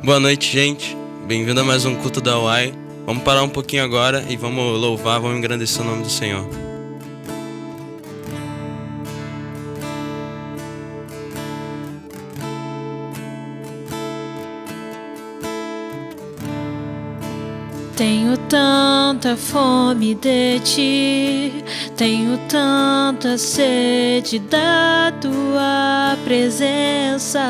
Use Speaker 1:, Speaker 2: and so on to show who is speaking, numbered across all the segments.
Speaker 1: Boa noite, gente. Bem-vindo a mais um culto da UAI. Vamos parar um pouquinho agora e vamos louvar, vamos engrandecer o nome do Senhor.
Speaker 2: Tenho tanta fome de ti, tenho tanta sede da tua presença.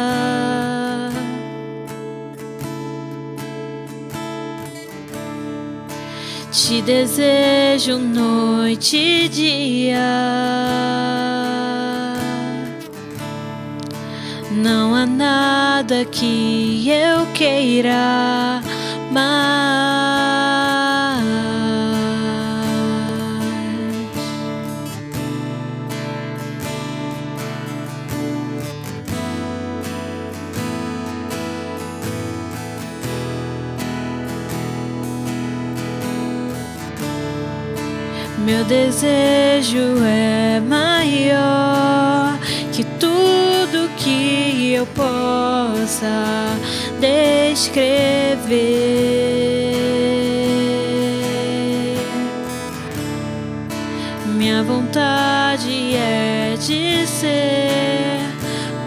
Speaker 2: Te desejo noite e dia. Não há nada que eu queira mais. Meu desejo é maior que tudo que que eu possa descrever. Minha vontade é de ser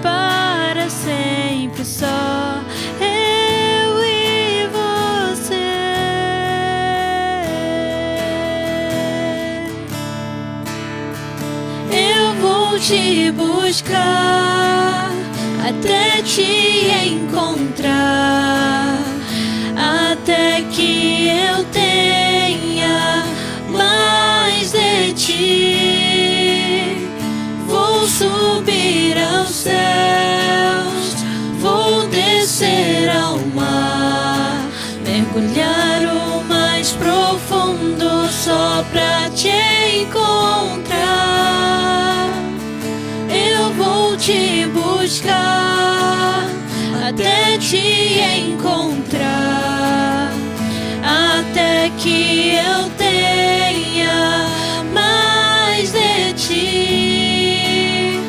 Speaker 2: para sempre só eu e você. Eu vou te buscar até te encontrar, até que eu tenha mais de ti. Vou subir aos céus, vou descer ao mar, mergulhar o mais profundo só pra te encontrar. Eu vou te buscar até te encontrar, até que eu tenha mais de ti.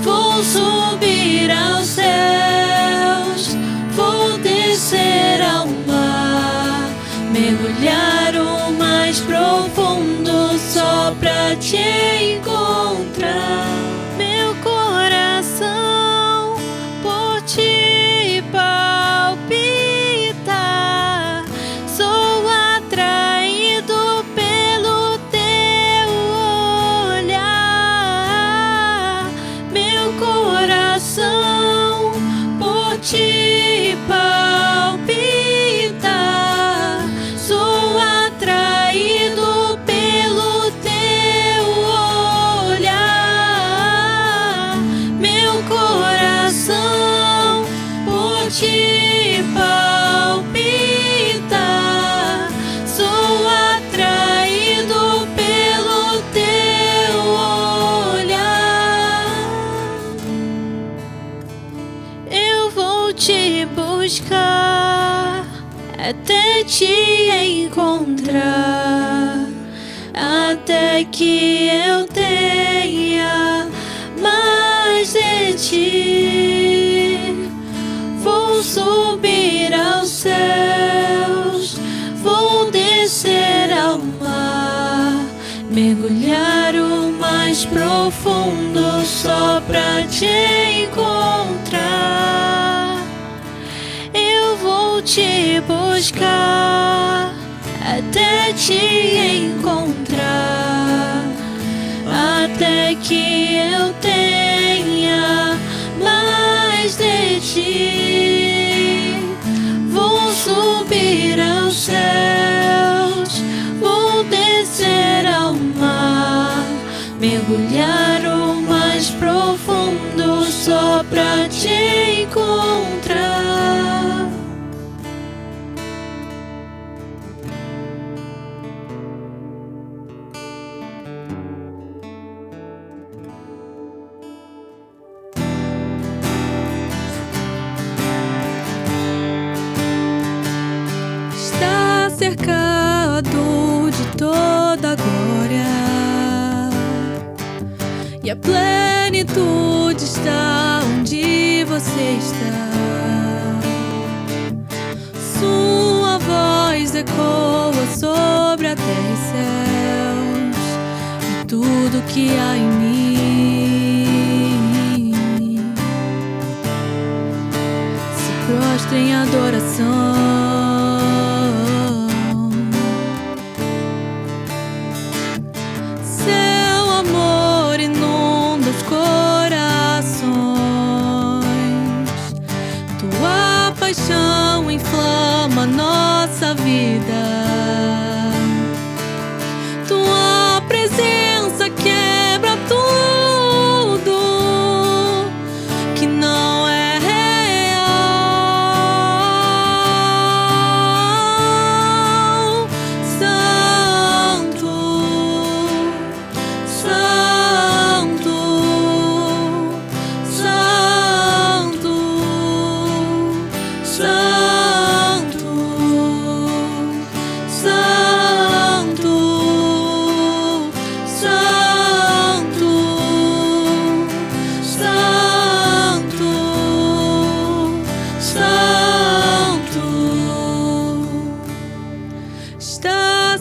Speaker 2: Vou subir aos céus, vou descer ao mar, mergulhar o mais profundo só pra te encontrar. Meu coração por ti palpita, sou atraído pelo teu olhar. Meu coração por ti palpita, sou atraído pelo teu olhar. Meu coração por ti palpita, sou atraído pelo teu olhar. Eu vou te buscar até te encontrar, até que eu tenha mais de ti. Vou subir aos céus, vou descer ao mar, mergulhar o mais profundo só pra te encontrar. Eu vou te buscar até te encontrar, até que eu tenha mais de ti. Vou subir aos céus, vou descer ao mar, mergulhar o mais profundo só pra te encontrar.
Speaker 3: Está cercado de toda a glória, e a plenitude está onde você está. Sua voz ecoa sobre a terra e céus, e tudo que há em mim se prostra em adoração. Seu amor inunda os corações, tua paixão inflama nossa vida. Tua presença quebra tudo que não é real. Santo, Santo, Santo, Santo,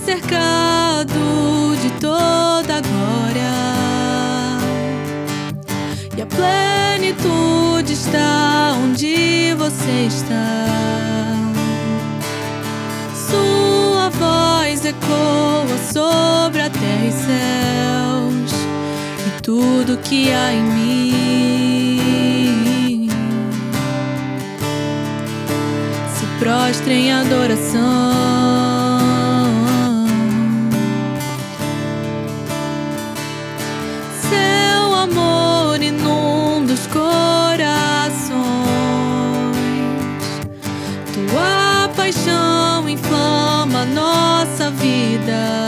Speaker 3: cercado de toda glória, e a plenitude está onde você está. Sua voz ecoa sobre a terra e céus, e tudo que há em mim se prostra em adoração. Seu amor inunda os corações, tua paixão inflama nossa vida,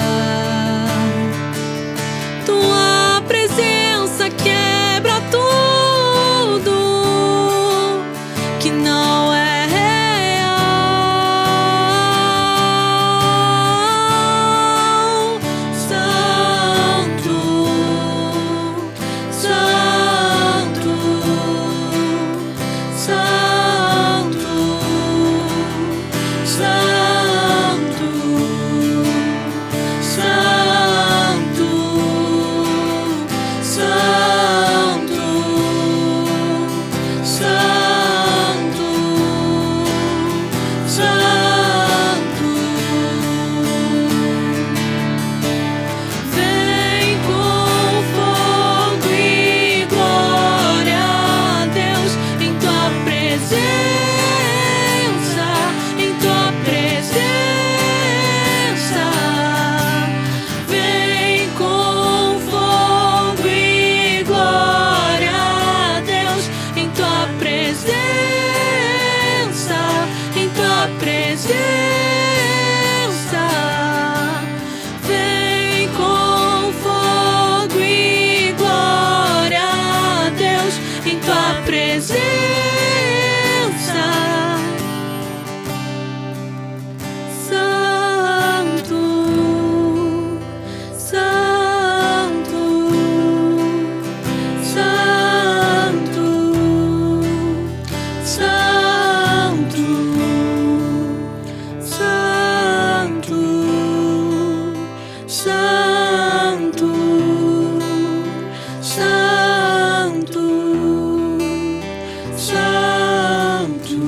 Speaker 3: tua presença quebra tudo que não é real. Santo, Santo, Santo, Santo, Santo, Santo, Santo, Santo. Vem com fogo e glória, Deus, em tua presença, em tua presença. Vem com fogo e glória, Deus, em tua presença, em tua presença. Vem com fogo e glória, Deus, em tua presença. Santo, Santo, Santo, Santo, Santo, Santo, Santo, Santo.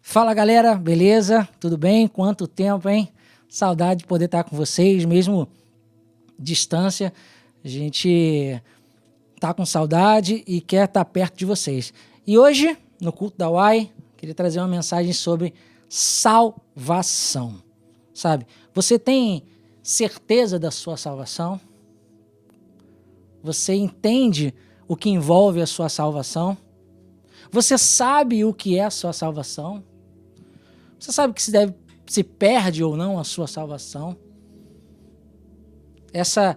Speaker 4: Fala galera, beleza? Tudo bem? Quanto tempo, hein? Saudade de poder estar com vocês, mesmo distância. A gente tá com saudade e quer estar perto de vocês. E hoje, no culto da UAI, queria trazer uma mensagem sobre salvação. Sabe? Você tem certeza da sua salvação? Você entende o que envolve a sua salvação? Você sabe o que é a sua salvação? Você sabe que se perde ou não a sua salvação? Esse é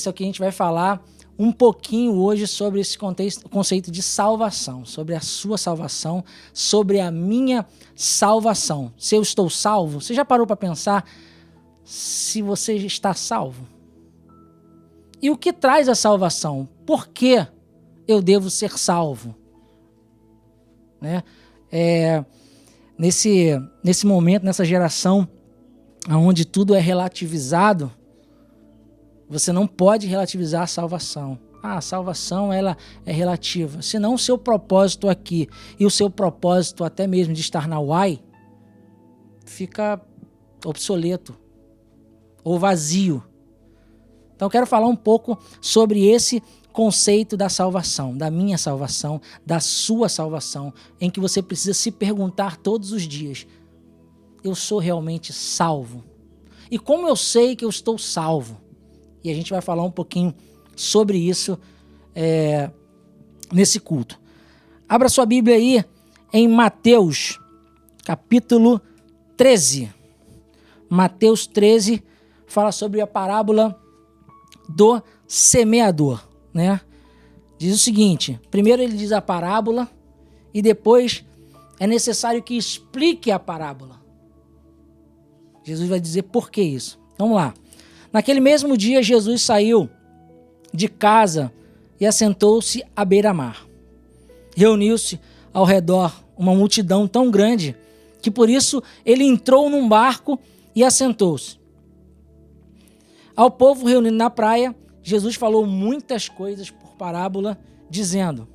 Speaker 4: o que a gente vai falar um pouquinho hoje sobre esse conceito de salvação, sobre a sua salvação, sobre a minha salvação. Se eu estou salvo, você já parou para pensar se você está salvo? E o que traz a salvação? Por que eu devo ser salvo? Né? Nesse momento, nessa geração onde tudo é relativizado, você não pode relativizar a salvação. A salvação ela é relativa. Senão o seu propósito aqui e o seu propósito até mesmo de estar na UAI fica obsoleto ou vazio. Então eu quero falar um pouco sobre esse conceito da salvação, da minha salvação, da sua salvação, em que você precisa se perguntar todos os dias: eu sou realmente salvo? E como eu sei que eu estou salvo? E a gente vai falar um pouquinho sobre isso nesse culto. Abra sua Bíblia aí em Mateus, capítulo 13. Mateus 13 fala sobre a parábola do semeador, né? Diz o seguinte: primeiro ele diz a parábola e depois é necessário que explique a parábola. Jesus vai dizer por que isso. Vamos lá. Naquele mesmo dia, Jesus saiu de casa e assentou-se à beira-mar. Reuniu-se ao redor uma multidão tão grande que por isso ele entrou num barco e assentou-se. Ao povo reunido na praia, Jesus falou muitas coisas por parábola, dizendo: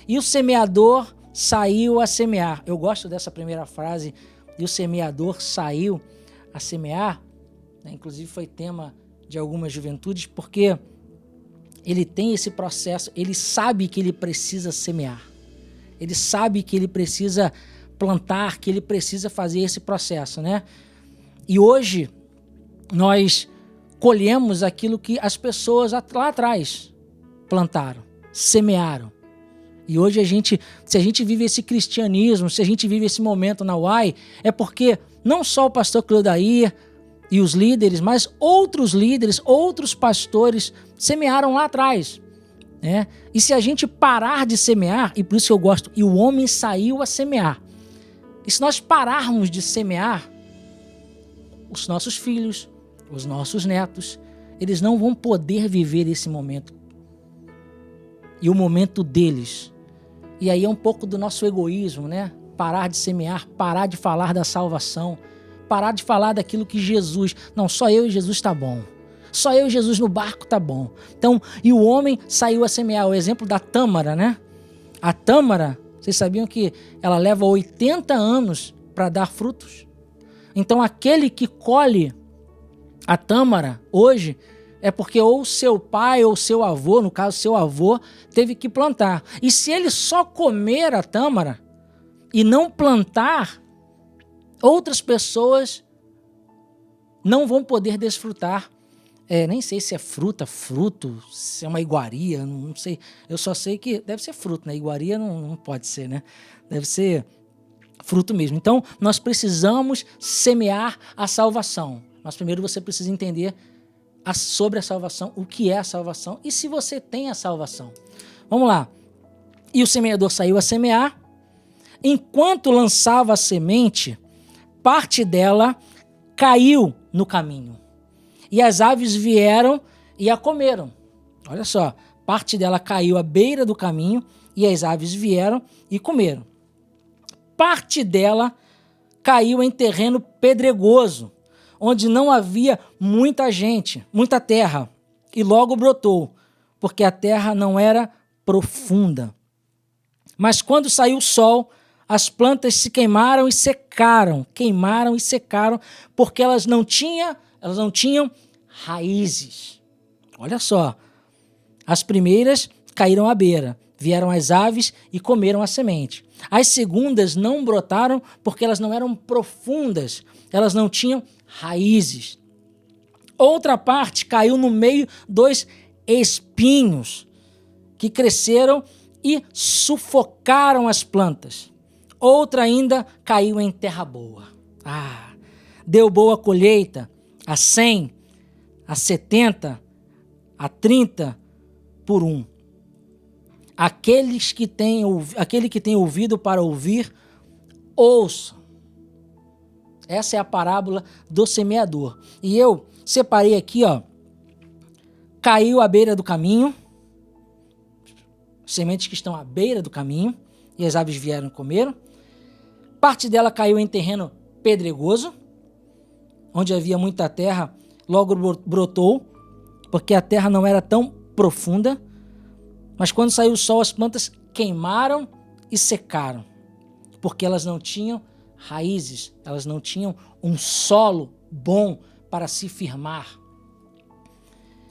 Speaker 4: e o semeador saiu a semear. Eu gosto dessa primeira frase, e o semeador saiu a semear, né? Inclusive foi tema de algumas juventudes, porque ele tem esse processo, ele sabe que ele precisa semear, ele sabe que ele precisa plantar, que ele precisa fazer esse processo, né? E hoje nós colhemos aquilo que as pessoas lá atrás plantaram, semearam. E hoje se a gente vive esse cristianismo, se a gente vive esse momento na UAI, é porque não só o pastor Cleodair e os líderes, mas outros líderes, outros pastores semearam lá atrás, né? E se a gente parar de semear, e por isso que eu gosto, e o homem saiu a semear. E se nós pararmos de semear, os nossos filhos, os nossos netos, eles não vão poder viver esse momento. E o momento deles. E aí é um pouco do nosso egoísmo, né? Parar de semear, parar de falar da salvação, parar de falar daquilo que Jesus... Não, só eu e Jesus tá bom. Só eu e Jesus no barco tá bom. Então, e o homem saiu a semear. O exemplo da tâmara, né? A tâmara, vocês sabiam que ela leva 80 anos para dar frutos? Então, aquele que colhe a tâmara hoje é porque ou seu pai ou seu avô, no caso seu avô, teve que plantar. E se ele só comer a tâmara e não plantar, outras pessoas não vão poder desfrutar. Nem sei se é fruto, se é uma iguaria, não sei. Eu só sei que deve ser fruto, né? Iguaria não pode ser, né? Deve ser fruto mesmo. Então, nós precisamos semear a salvação. Mas primeiro você precisa entender sobre a salvação, o que é a salvação e se você tem a salvação. Vamos lá. E o semeador saiu a semear. Enquanto lançava a semente, parte dela caiu no caminho. E as aves vieram e a comeram. Olha só, parte dela caiu à beira do caminho e as aves vieram e comeram. Parte dela caiu em terreno pedregoso, onde não havia muita gente, muita terra, e logo brotou, porque a terra não era profunda. Mas quando saiu o sol, as plantas se queimaram e secaram, porque elas não tinham raízes. Olha só, as primeiras caíram à beira, vieram as aves e comeram a semente. As segundas não brotaram porque elas não eram profundas, elas não tinham raízes. Outra parte caiu no meio dos espinhos, que cresceram e sufocaram as plantas. Outra ainda caiu em terra boa. Deu boa colheita, a 100, a 70, a 30 por 1. Aquele que tem ouvido para ouvir, ouça. Essa é a parábola do semeador. E eu separei aqui, caiu à beira do caminho, sementes que estão à beira do caminho, e as aves vieram e comeram. Parte dela caiu em terreno pedregoso, onde havia muita terra, logo brotou, porque a terra não era tão profunda. Mas quando saiu o sol, as plantas queimaram e secaram, porque elas não tinham raízes, elas não tinham um solo bom para se firmar.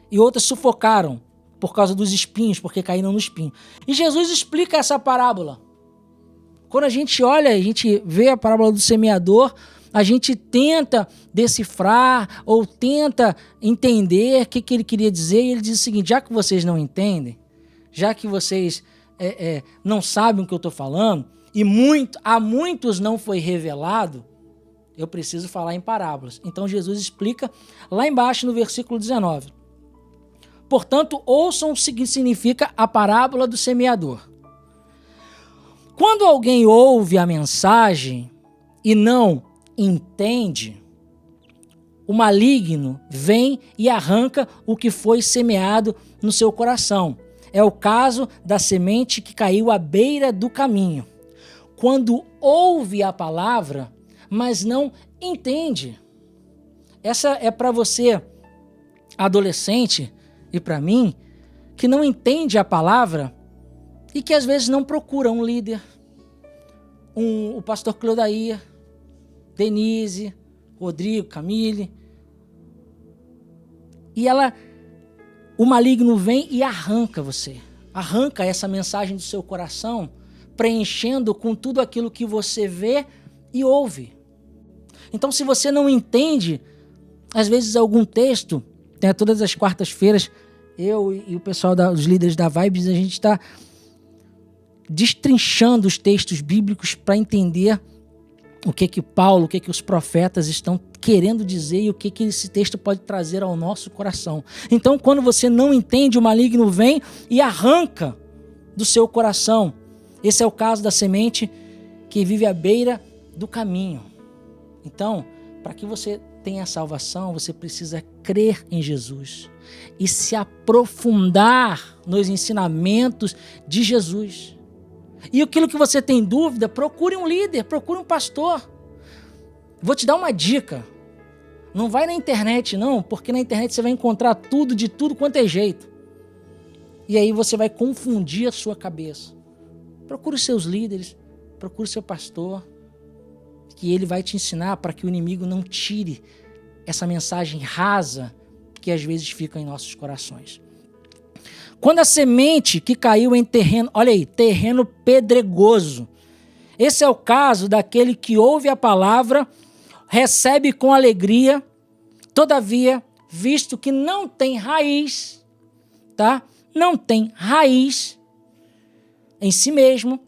Speaker 4: E outras sufocaram por causa dos espinhos, porque caíram no espinho. E Jesus explica essa parábola. Quando a gente olha, a gente vê a parábola do semeador, a gente tenta decifrar ou tenta entender o que ele queria dizer, e ele diz o seguinte: já que vocês não entendem, já que vocês não sabem o que eu estou falando, e a muitos não foi revelado, eu preciso falar em parábolas. Então Jesus explica lá embaixo no versículo 19. Portanto, ouçam o que significa a parábola do semeador. Quando alguém ouve a mensagem e não entende, o maligno vem e arranca o que foi semeado no seu coração. É o caso da semente que caiu à beira do caminho. Quando ouve a palavra, mas não entende. Essa é para você, adolescente, e para mim, que não entende a palavra e que às vezes não procura um líder, o pastor Clodair, Denise, Rodrigo, Camille. E o maligno vem e arranca você. Arranca essa mensagem do seu coração, preenchendo com tudo aquilo que você vê e ouve. Então, se você não entende, às vezes algum texto, né, todas as quartas-feiras, eu e o pessoal dos líderes da Vibes, a gente está destrinchando os textos bíblicos para entender o que Paulo, o que os profetas estão querendo dizer e o que esse texto pode trazer ao nosso coração. Então, quando você não entende, o maligno vem e arranca do seu coração. Esse é o caso da semente que vive à beira do caminho. Então, para que você tenha a salvação, você precisa crer em Jesus e se aprofundar nos ensinamentos de Jesus. E aquilo que você tem dúvida, procure um líder, procure um pastor. Vou te dar uma dica. Não vai na internet não, porque na internet você vai encontrar tudo, de tudo quanto é jeito. E aí você vai confundir a sua cabeça. Procure os seus líderes, procure o seu pastor, que ele vai te ensinar para que o inimigo não tire essa mensagem rasa que às vezes fica em nossos corações. Quando a semente que caiu em terreno, olha aí, terreno pedregoso. Esse é o caso daquele que ouve a palavra, recebe com alegria, todavia, visto que não tem raiz, tá? Não tem raiz em si mesmo,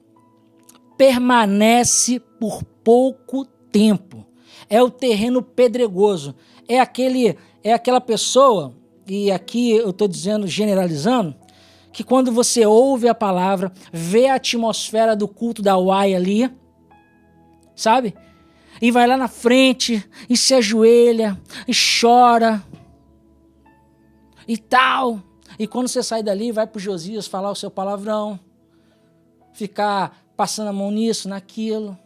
Speaker 4: permanece por pouco tempo. É o terreno pedregoso. É aquela pessoa, e aqui eu estou dizendo, generalizando, que quando você ouve a palavra, vê a atmosfera do culto da UAI ali, sabe? E vai lá na frente, e se ajoelha, e chora, e tal. E quando você sai dali, vai pro Josias falar o seu palavrão, ficar passando a mão nisso, naquilo.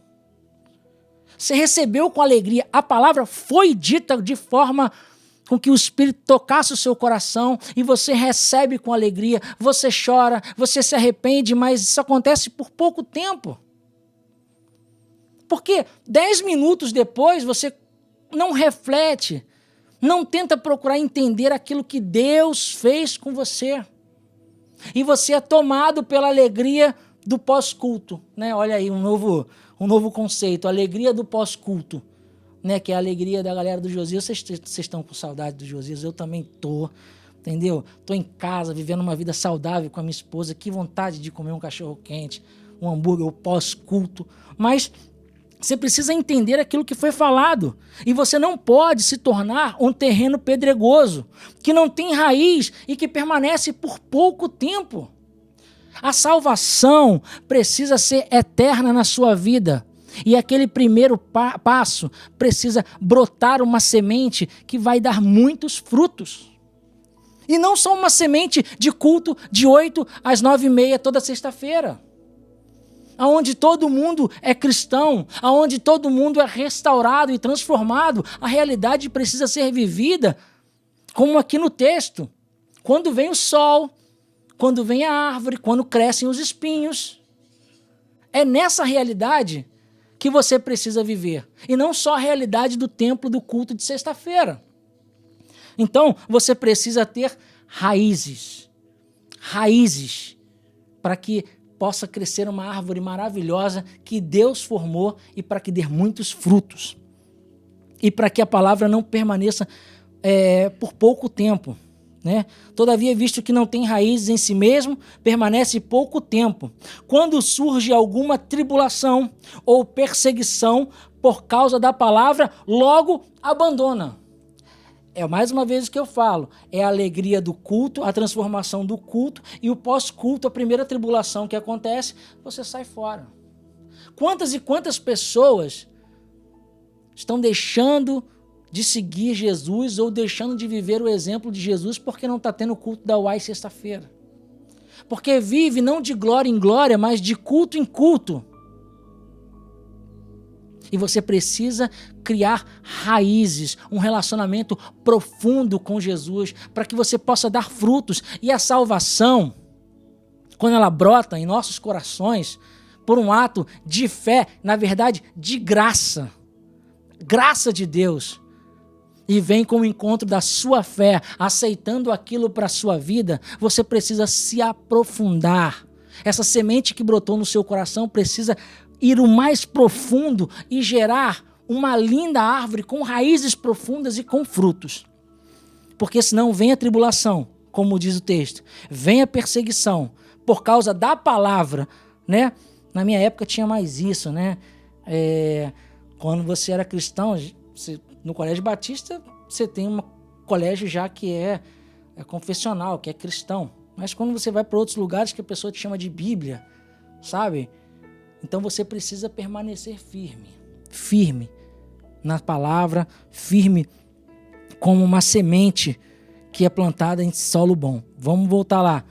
Speaker 4: Você recebeu com alegria, a palavra foi dita de forma com que o Espírito tocasse o seu coração e você recebe com alegria, você chora, você se arrepende, mas isso acontece por pouco tempo. Porque 10 minutos depois você não reflete, não tenta procurar entender aquilo que Deus fez com você. E você é tomado pela alegria do pós-culto, né? Olha aí, um novo conceito, alegria do pós-culto, né? Que é a alegria da galera do Josias. Vocês estão com saudade do Josias? Eu também tô, entendeu? Tô em casa, vivendo uma vida saudável com a minha esposa, que vontade de comer um cachorro quente, um hambúrguer, o pós-culto, mas você precisa entender aquilo que foi falado. E você não pode se tornar um terreno pedregoso, que não tem raiz e que permanece por pouco tempo. A salvação precisa ser eterna na sua vida. E aquele primeiro passo precisa brotar uma semente que vai dar muitos frutos. E não só uma semente de culto de 8 às 9h30 toda sexta-feira. Aonde todo mundo é cristão, aonde todo mundo é restaurado e transformado. A realidade precisa ser vivida como aqui no texto. Quando vem o sol, quando vem a árvore, quando crescem os espinhos. É nessa realidade que você precisa viver. E não só a realidade do templo do culto de sexta-feira. Então, você precisa ter raízes. Raízes para que possa crescer uma árvore maravilhosa que Deus formou e para que dê muitos frutos. E para que a palavra não permaneça por pouco tempo. Né? Todavia, visto que não tem raízes em si mesmo, permanece pouco tempo. Quando surge alguma tribulação ou perseguição por causa da palavra, logo abandona. É mais uma vez o que eu falo, é a alegria do culto, a transformação do culto e o pós-culto, a primeira tribulação que acontece, você sai fora. Quantas e quantas pessoas estão deixando de seguir Jesus ou deixando de viver o exemplo de Jesus porque não está tendo o culto da UAI sexta-feira? Porque vive não de glória em glória, mas de culto em culto. E você precisa criar raízes, um relacionamento profundo com Jesus, para que você possa dar frutos. E a salvação, quando ela brota em nossos corações, por um ato de fé, na verdade, de graça de Deus, e vem com o encontro da sua fé, aceitando aquilo para a sua vida, você precisa se aprofundar. Essa semente que brotou no seu coração precisa ir o mais profundo e gerar uma linda árvore com raízes profundas e com frutos. Porque senão vem a tribulação, como diz o texto, vem a perseguição por causa da palavra, né? Na minha época tinha mais isso, né? Quando você era cristão, no Colégio Batista, você tem um colégio já que é confessional, que é cristão. Mas quando você vai para outros lugares que a pessoa te chama de Bíblia, sabe? Então você precisa permanecer firme na palavra, firme como uma semente que é plantada em solo bom. Vamos voltar lá.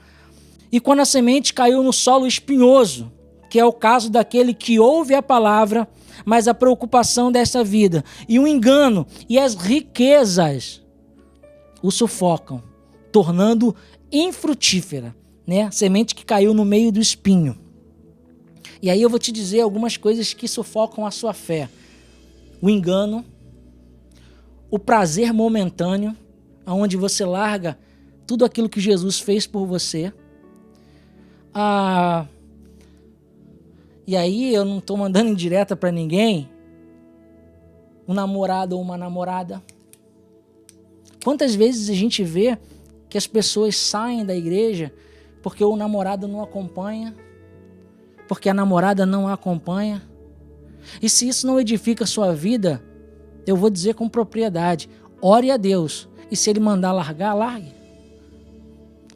Speaker 4: E quando a semente caiu no solo espinhoso, que é o caso daquele que ouve a palavra, mas a preocupação dessa vida e o engano e as riquezas o sufocam, tornando infrutífera, né? Semente que caiu no meio do espinho. E aí eu vou te dizer algumas coisas que sufocam a sua fé. O engano, o prazer momentâneo, onde você larga tudo aquilo que Jesus fez por você. E aí eu não estou mandando indireta para ninguém, um namorado ou uma namorada. Quantas vezes a gente vê que as pessoas saem da igreja porque o namorado não acompanha, porque a namorada não a acompanha? E se isso não edifica a sua vida, eu vou dizer com propriedade, ore a Deus. E se Ele mandar largar, largue.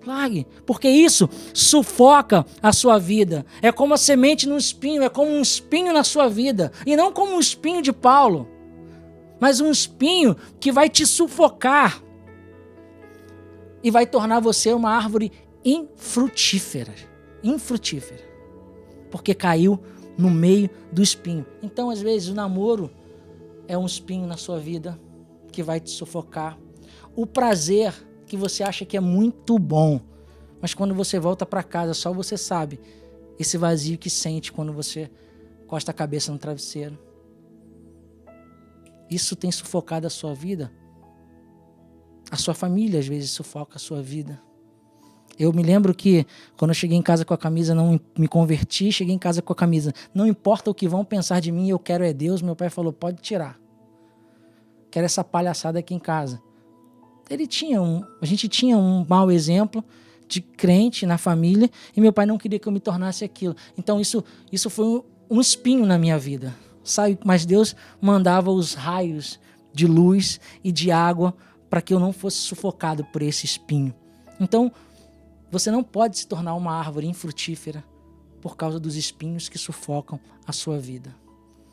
Speaker 4: Largue, porque isso sufoca a sua vida. É como a semente no espinho, é como um espinho na sua vida. E não como um espinho de Paulo, mas um espinho que vai te sufocar e vai tornar você uma árvore infrutífera. Infrutífera. Porque caiu no meio do espinho. Então, às vezes, o namoro é um espinho na sua vida que vai te sufocar. O prazer que você acha que é muito bom, mas quando você volta para casa, só você sabe esse vazio que sente quando você encosta a cabeça no travesseiro. Isso tem sufocado a sua vida. A sua família, às vezes, sufoca a sua vida. Eu me lembro que quando eu cheguei em casa com a camisa, não me converti, cheguei em casa com a camisa, não importa o que vão pensar de mim, eu quero é Deus. Meu pai falou, pode tirar. Quero essa palhaçada aqui em casa. A gente tinha um mau exemplo de crente na família e meu pai não queria que eu me tornasse aquilo. Então isso foi um espinho na minha vida, sabe? Mas Deus mandava os raios de luz e de água para que eu não fosse sufocado por esse espinho. Então, você não pode se tornar uma árvore infrutífera por causa dos espinhos que sufocam a sua vida.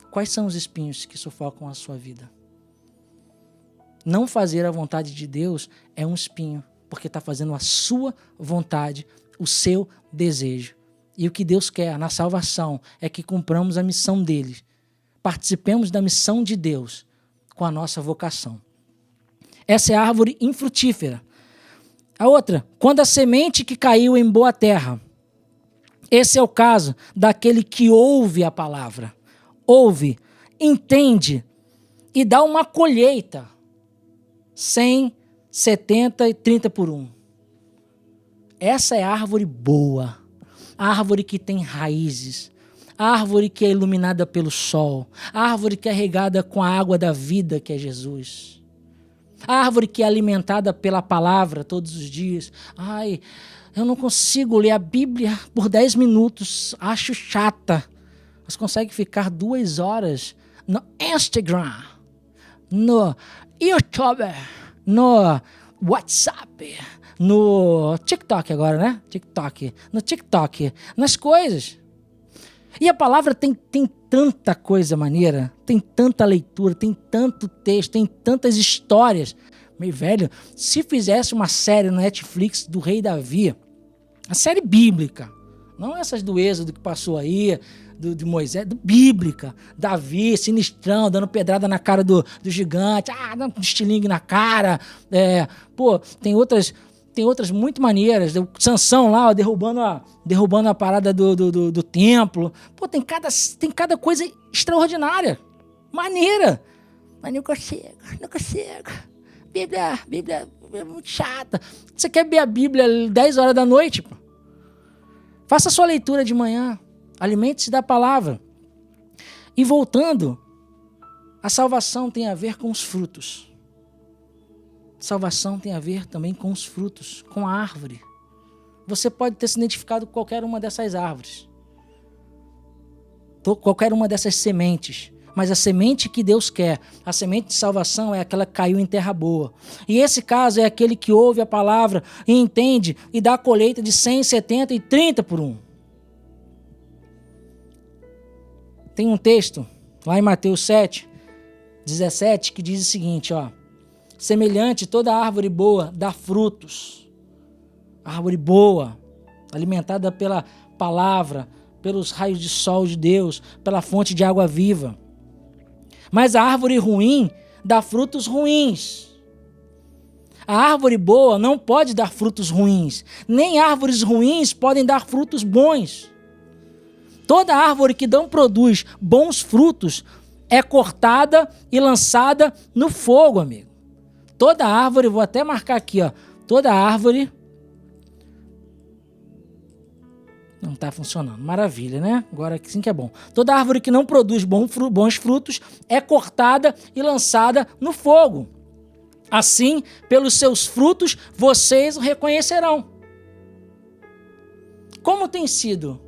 Speaker 4: Quais são os espinhos que sufocam a sua vida? Não fazer a vontade de Deus é um espinho, porque está fazendo a sua vontade, o seu desejo. E o que Deus quer na salvação é que cumpramos a missão dele. Participemos da missão de Deus com a nossa vocação. Essa é a árvore infrutífera. A outra, quando a semente que caiu em boa terra. Esse é o caso daquele que ouve a palavra. Ouve, entende e dá uma colheita. 100, 70 e 30 por 1. Essa é a árvore boa, a árvore que tem raízes, a árvore que é iluminada pelo sol, a árvore que é regada com a água da vida que é Jesus, a árvore que é alimentada pela palavra todos os dias. Ai, eu não consigo ler a Bíblia por 10 minutos, acho chata, mas consegue ficar 2 horas no Instagram, no YouTube, no WhatsApp, no TikTok agora, né? No TikTok, nas coisas. E a palavra tem tanta coisa maneira, tem tanta leitura, tem tanto texto, tem tantas histórias. Meu velho, se fizesse uma série no Netflix do Rei Davi, a série bíblica, não essas do Êxodo que passou aí, de Moisés, bíblica. Davi, sinistrão, dando pedrada na cara do gigante, dando um estilingue na cara. Tem outras muito maneiras. Sansão lá, ó, derrubando a parada do templo. Pô, tem cada coisa extraordinária, maneira. Mas não consigo. Bíblia é muito chata. Você quer ver a Bíblia 10 horas da noite? Pô? Faça a sua leitura de manhã. Alimente-se da palavra. E voltando, a salvação tem a ver com os frutos. Salvação tem a ver também com os frutos, com a árvore. Você pode ter se identificado com qualquer uma dessas árvores. Qualquer uma dessas sementes. Mas a semente que Deus quer, a semente de salvação é aquela que caiu em terra boa. E esse caso é aquele que ouve a palavra e entende e dá a colheita de 100, 70 e 30 por um. Tem um texto lá em Mateus 7, 17, que diz o seguinte, ó. Semelhante toda árvore boa dá frutos. Árvore boa, alimentada pela palavra, pelos raios de sol de Deus, pela fonte de água viva. Mas a árvore ruim dá frutos ruins. A árvore boa não pode dar frutos ruins, nem árvores ruins podem dar frutos bons. Toda árvore que não produz bons frutos é cortada e lançada no fogo, amigo. Toda árvore, vou até marcar aqui, ó. Toda árvore... Não está funcionando. Maravilha, né? Agora sim que é bom. Toda árvore que não produz bons frutos é cortada e lançada no fogo. Assim, pelos seus frutos, vocês o reconhecerão. Como tem sido?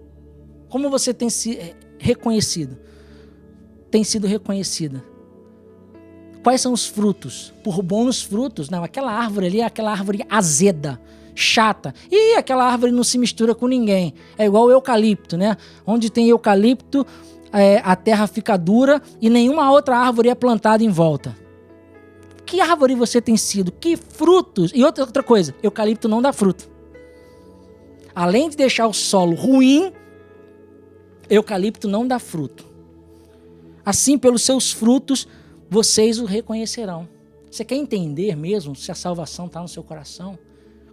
Speaker 4: Como você tem sido reconhecido? Tem sido reconhecida? Quais são os frutos? Por bons frutos? Não, aquela árvore ali é aquela árvore azeda, chata. E aquela árvore não se mistura com ninguém. É igual o eucalipto, né? Onde tem eucalipto, a terra fica dura e nenhuma outra árvore é plantada em volta. Que árvore você tem sido? Que frutos? E outra coisa, eucalipto não dá fruto. Além de deixar o solo ruim, eucalipto não dá fruto. Assim, pelos seus frutos, vocês o reconhecerão. Você quer entender mesmo se a salvação está no seu coração?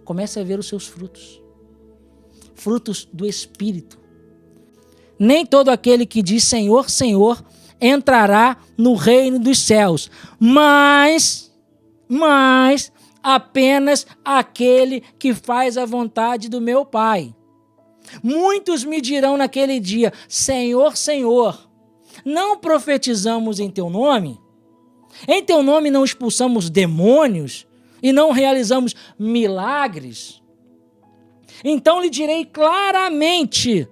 Speaker 4: Comece a ver os seus frutos. Frutos do Espírito. Nem todo aquele que diz Senhor, Senhor, entrará no reino dos céus, mas apenas aquele que faz a vontade do meu Pai. Muitos me dirão naquele dia, Senhor, Senhor, não profetizamos em teu nome? Em teu nome não expulsamos demônios? E não realizamos milagres? Então lhe direi claramente,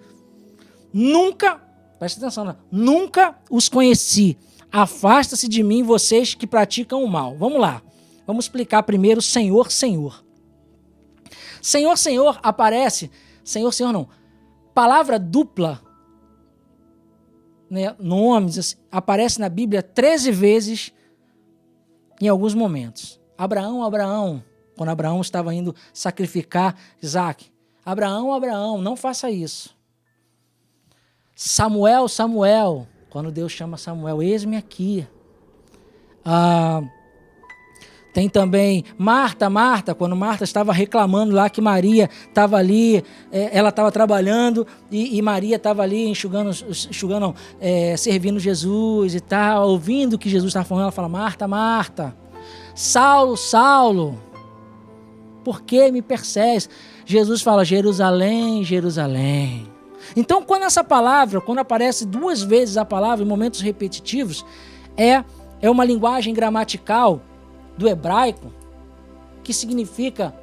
Speaker 4: presta atenção, nunca os conheci. Afasta-se de mim, vocês que praticam o mal. Vamos lá, vamos explicar primeiro Senhor, Senhor. Senhor, Senhor aparece, Senhor, Senhor não, palavra dupla, né, nomes, assim, aparece na Bíblia 13 vezes em alguns momentos. Abraão, Abraão, quando Abraão estava indo sacrificar Isaac. Abraão, Abraão, não faça isso. Samuel, Samuel, quando Deus chama Samuel, eis-me aqui. Tem também Marta, Marta, quando Marta estava reclamando lá que Maria estava ali, ela estava trabalhando e Maria estava ali servindo Jesus e tal, ouvindo o que Jesus estava falando, ela fala, Marta, Marta. Saulo, Saulo, por que me persegues? Jesus fala, Jerusalém, Jerusalém. Então, quando aparece 2 vezes a palavra em momentos repetitivos, é uma linguagem gramatical do hebraico que significa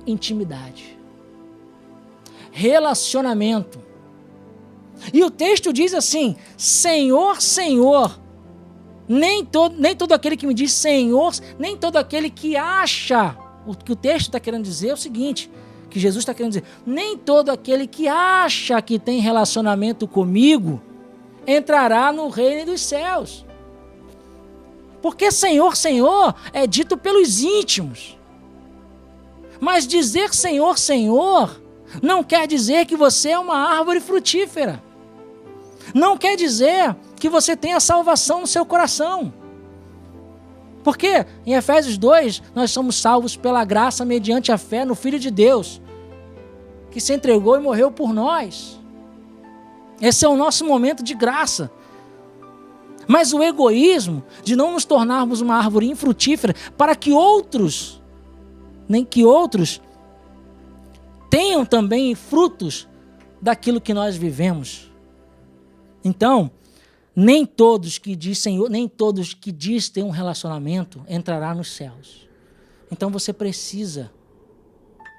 Speaker 4: intimidade, relacionamento. E o texto diz assim, Senhor, Senhor. Nem todo aquele que me diz Senhor, nem todo aquele que acha. O que o texto está querendo dizer é o seguinte, que Jesus está querendo dizer, nem todo aquele que acha que tem relacionamento comigo entrará no reino dos céus. Porque Senhor, Senhor é dito pelos íntimos. Mas dizer Senhor, Senhor não quer dizer que você é uma árvore frutífera. Não quer dizer que você tenha salvação no seu coração. Porque em Efésios 2, nós somos salvos pela graça mediante a fé no Filho de Deus, que se entregou e morreu por nós. Esse é o nosso momento de graça. Mas o egoísmo de não nos tornarmos uma árvore infrutífera para que outros, nem que outros, tenham também frutos daquilo que nós vivemos. Então, nem todos que diz ter um relacionamento entrará nos céus. Então você precisa,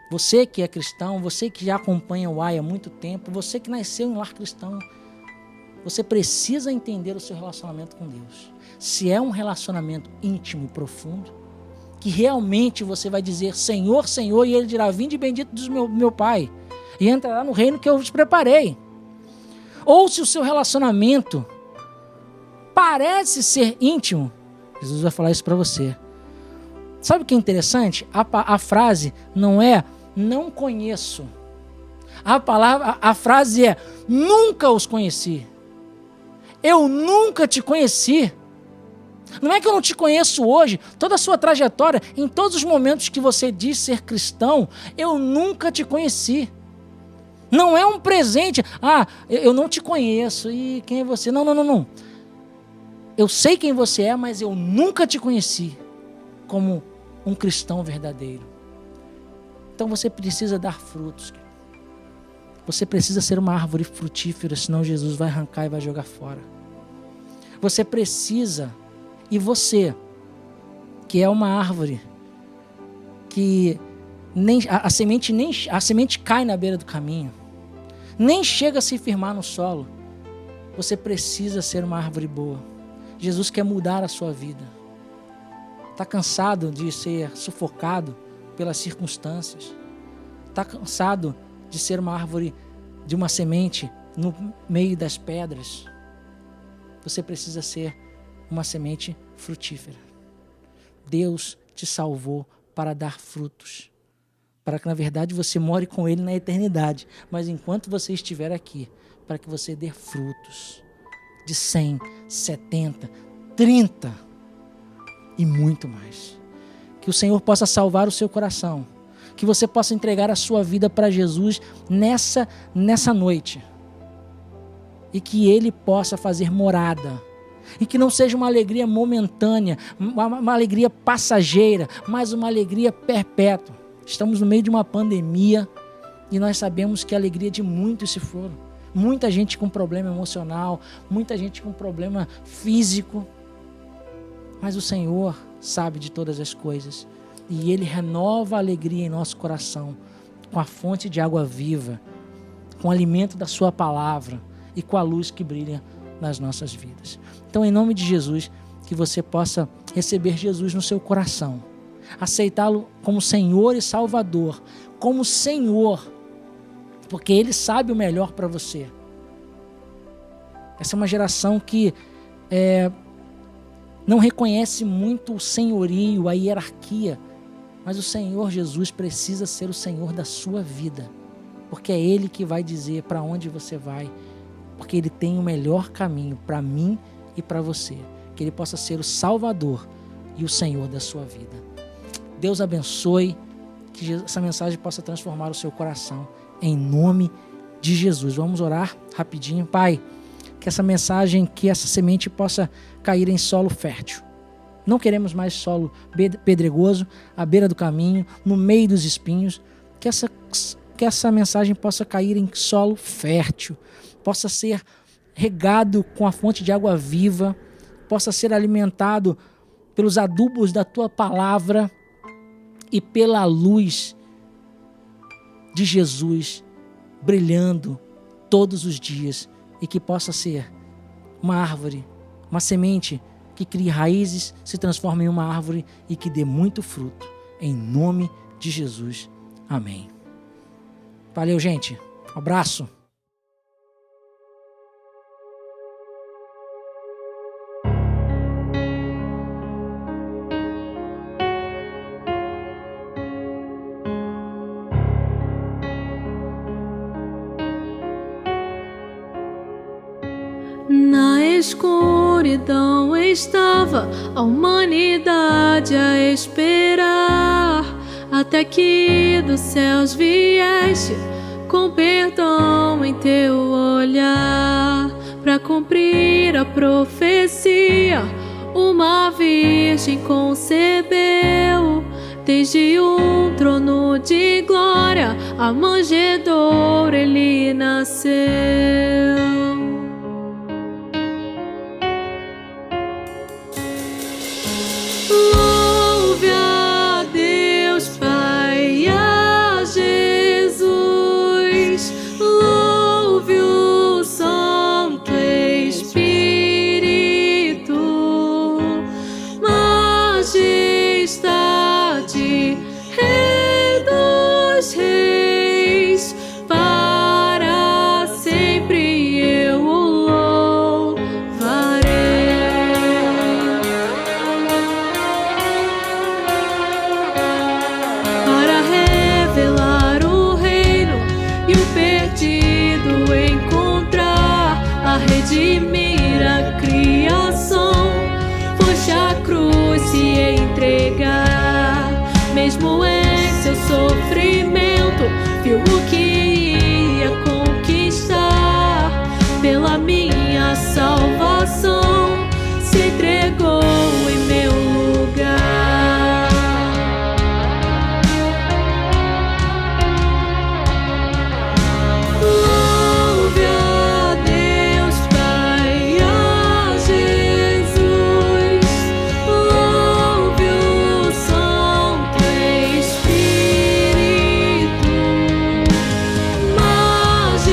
Speaker 4: você que é cristão, você que já acompanha o AI há muito tempo, você que nasceu em lar cristão, você precisa entender o seu relacionamento com Deus. Se é um relacionamento íntimo e profundo, que realmente você vai dizer Senhor, Senhor, e Ele dirá, vinde bendito do meu Pai, e entrará no reino que eu vos preparei. Ou se o seu relacionamento parece ser íntimo, Jesus vai falar isso para você. Sabe o que é interessante? A frase não é não conheço. A frase é nunca os conheci. Eu nunca te conheci. Não é que eu não te conheço hoje, toda a sua trajetória, em todos os momentos que você diz ser cristão, eu nunca te conheci. Não é um presente. Eu não te conheço. E quem é você? Não. Eu sei quem você é, mas eu nunca te conheci como um cristão verdadeiro. Então você precisa dar frutos. Você precisa ser uma árvore frutífera, senão Jesus vai arrancar e vai jogar fora. Você precisa, e você, que é uma árvore, que a semente cai na beira do caminho, nem chega a se firmar no solo, você precisa ser uma árvore boa. Jesus quer mudar a sua vida. Está cansado de ser sufocado pelas circunstâncias? Está cansado de ser uma árvore, de uma semente no meio das pedras? Você precisa ser uma semente frutífera. Deus te salvou para dar frutos, para que na verdade você more com Ele na eternidade, mas enquanto você estiver aqui, para que você dê frutos de 100, 70, 30 e muito mais. Que o Senhor possa salvar o seu coração, que você possa entregar a sua vida para Jesus nessa noite, e que Ele possa fazer morada, e que não seja uma alegria momentânea, uma alegria passageira, mas uma alegria perpétua. Estamos no meio de uma pandemia e nós sabemos que a alegria de muitos se foram. Muita gente com problema emocional, muita gente com problema físico, mas o Senhor sabe de todas as coisas e Ele renova a alegria em nosso coração com a fonte de água viva, com o alimento da sua palavra e com a luz que brilha nas nossas vidas. Então, em nome de Jesus, que você possa receber Jesus no seu coração, aceitá-lo como Senhor e Salvador, como Senhor, porque Ele sabe o melhor para você. Essa é uma geração que não reconhece muito o senhorio, a hierarquia, mas o Senhor Jesus precisa ser o Senhor da sua vida, porque é Ele que vai dizer para onde você vai, porque Ele tem o melhor caminho para mim e para você, que Ele possa ser o Salvador e o Senhor da sua vida. Deus abençoe, que essa mensagem possa transformar o seu coração, em nome de Jesus. Vamos orar rapidinho. Pai, que essa mensagem, que essa semente possa cair em solo fértil. Não queremos mais solo pedregoso, à beira do caminho, no meio dos espinhos. Que essa mensagem possa cair em solo fértil, possa ser regado com a fonte de água viva, possa ser alimentado pelos adubos da Tua palavra e pela luz de Jesus brilhando todos os dias, e que possa ser uma árvore, uma semente que crie raízes, se transforme em uma árvore e que dê muito fruto. Em nome de Jesus. Amém. Valeu, gente. Um abraço.
Speaker 3: escuridão estava a humanidade a esperar, até que dos céus vieste com perdão em teu olhar, pra cumprir a profecia. Uma virgem concebeu, desde um trono de glória, a manjedoura ele nasceu. Louve a Deus Pai, a Jesus, louve o Santo Espírito, majestade, Rei dos reis, para sempre eu o louvarei. Para revelar o reino e o perdido encontrar, a redimir a criação, foste a cruz se entregar. Mesmo em seu sofrimento, viu o que ia conquistar. Pela minha salvação, se entregou em meu lugar. Louve a Deus Pai, a Jesus, louve o Santo Espírito, majestade,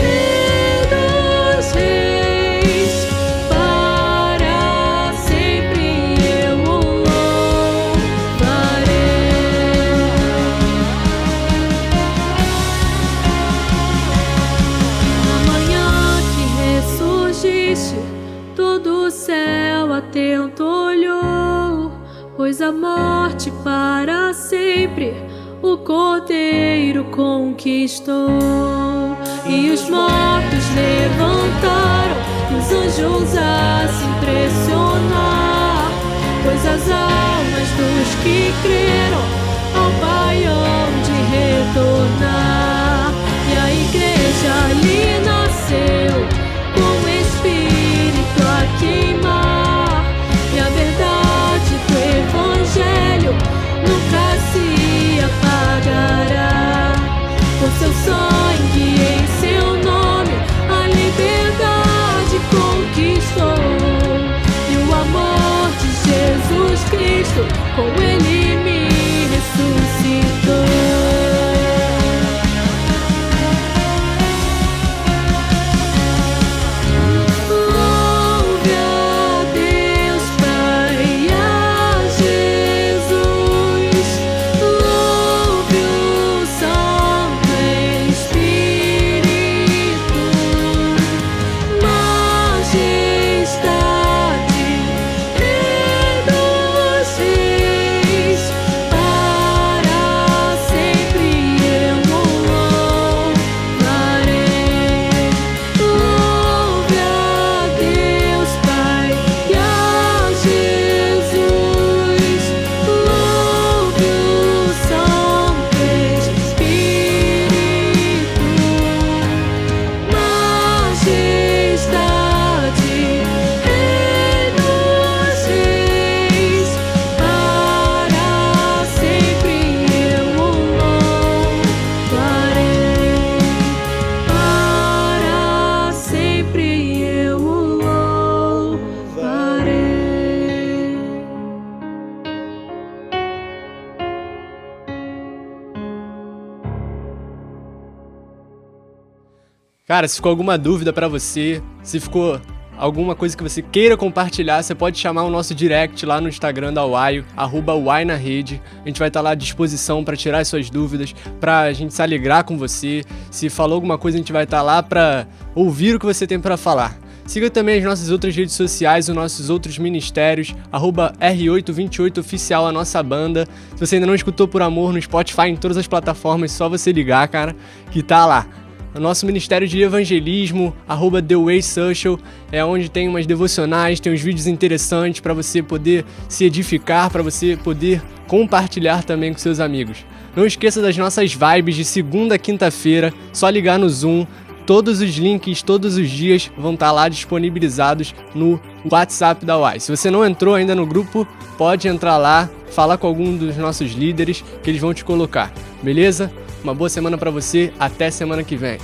Speaker 3: Rei dos reis, para sempre eu o louvarei. Na manhã que ressurgiste, todo o céu atento olhou, pois a morte para sempre o Cordeiro conquistou. E os mortos levantaram, e os anjos a se impressionar, pois as almas dos que creram ao Pai hão de retornar. E a igreja ali nasceu, com o Espírito a queimar, e a verdade do Evangelho nunca se apagará. Por seu sangue em seu nome a liberdade conquistou, e o amor de Jesus Cristo com ele me ressuscitou. Louve a Deus Pai, a Jesus, louve o Santo Espírito, majestade, Rei dos reis, para sempre eu o louvarei. Louve a Deus Pai, e a Jesus, louve o Santo Espírito, majestade, Rei dos reis, para sempre eu o louvarei. Para sempre eu o louvarei.
Speaker 5: Cara, se ficou alguma dúvida pra você, se ficou alguma coisa que você queira compartilhar, você pode chamar o nosso direct lá no Instagram da Uaio, @uainarede. A gente vai estar lá à disposição pra tirar as suas dúvidas, pra gente se alegrar com você. Se falou alguma coisa, a gente vai estar lá pra ouvir o que você tem pra falar. Siga também as nossas outras redes sociais, os nossos outros ministérios, @R828oficial, a nossa banda. Se você ainda não escutou Por Amor no Spotify, em todas as plataformas, só você ligar, cara, que tá lá. O nosso Ministério de Evangelismo, @TheWaySocial, é onde tem umas devocionais, tem uns vídeos interessantes para você poder se edificar, para você poder compartilhar também com seus amigos. Não esqueça das nossas vibes de segunda a quinta-feira, só ligar no Zoom. Todos os links, todos os dias vão estar lá disponibilizados no WhatsApp da UAI. Se você não entrou ainda no grupo, pode entrar lá, falar com algum dos nossos líderes que eles vão te colocar, beleza? Uma boa semana para você, até semana que vem.